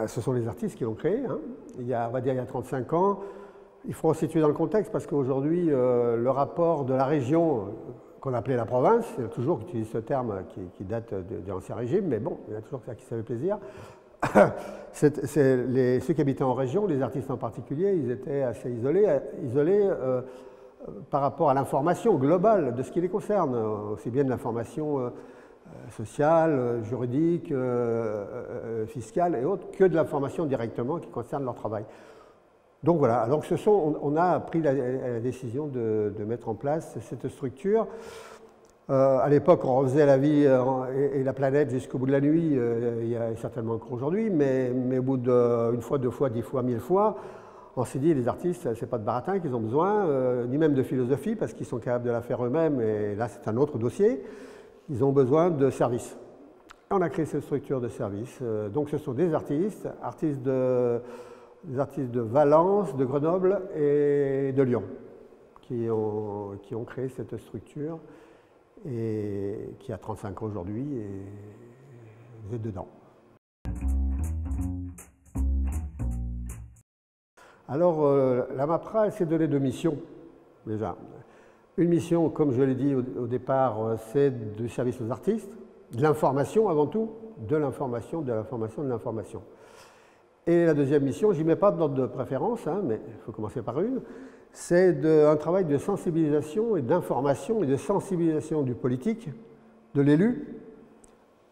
ce sont les artistes qui l'ont créé. Hein. On va dire il y a 35 ans. Il faut resituer dans le contexte parce qu'aujourd'hui, le rapport de la région, qu'on appelait la province, il y a toujours qui utilise ce terme qui date de l'Ancien Régime, mais bon, il y en a toujours ça qui ça fait plaisir. Ceux qui habitaient en région, les artistes en particulier, ils étaient assez isolés par rapport à l'information globale de ce qui les concerne, aussi bien de l'information sociale, juridique, fiscale et autres, que de l'information directement qui concerne leur travail. Donc voilà, donc on a pris la décision de mettre en place cette structure. À l'époque, on refaisait la vie et la planète jusqu'au bout de la nuit, il y a certainement encore aujourd'hui, mais au bout d'une fois, 2 fois, 10 fois, 1000 fois, on s'est dit, les artistes, c'est pas de baratin qu'ils ont besoin, ni même de philosophie, parce qu'ils sont capables de la faire eux-mêmes, et là, c'est un autre dossier. Ils ont besoin de services. Et on a créé cette structure de services. Donc, ce sont des artistes de Valence, de Grenoble et de Lyon, qui ont créé cette structure, et qui a 35 ans aujourd'hui, et vous êtes dedans. Alors, la MAPRA, elle s'est donnée 2 missions, déjà. Une mission, comme je l'ai dit au départ, c'est du service aux artistes, de l'information avant tout, de l'information, de l'information, de l'information. Et la deuxième mission, je n'y mets pas d'ordre de préférence, hein, mais il faut commencer par une, c'est un travail de sensibilisation et d'information et de sensibilisation du politique, de l'élu,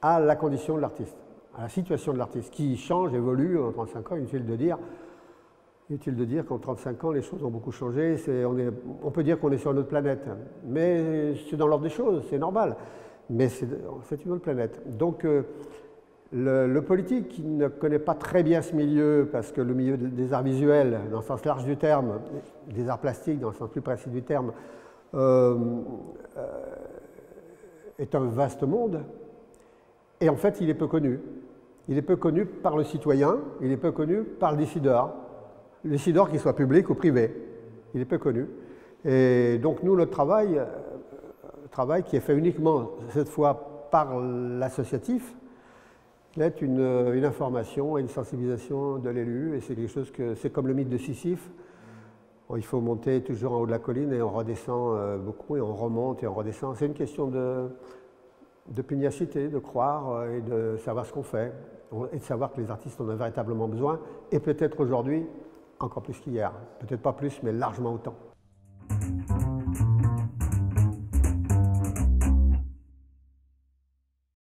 à la condition de l'artiste, à la situation de l'artiste, qui change, évolue en 35 ans, inutile de dire qu'en 35 ans, les choses ont beaucoup changé. On peut dire qu'on est sur une autre planète, mais c'est dans l'ordre des choses, c'est normal. Mais c'est une autre planète. Donc, le politique qui ne connaît pas très bien ce milieu, parce que le milieu des arts visuels, dans le sens large du terme, des arts plastiques, dans le sens plus précis du terme, est un vaste monde. Et en fait, il est peu connu. Il est peu connu par le citoyen, il est peu connu par le décideur. Le décideur, qu'il soit public ou privé, il est peu connu. Et donc nous, notre travail qui est fait uniquement, cette fois, par l'associatif, est une information et une sensibilisation de l'élu, et c'est quelque chose c'est comme le mythe de Sisyphe. Il faut monter toujours en haut de la colline et on redescend beaucoup, et on remonte et on redescend. C'est une question de pugnacité, de croire et de savoir ce qu'on fait, et de savoir que les artistes en ont véritablement besoin, et peut-être aujourd'hui, encore plus qu'hier. Peut-être pas plus, mais largement autant.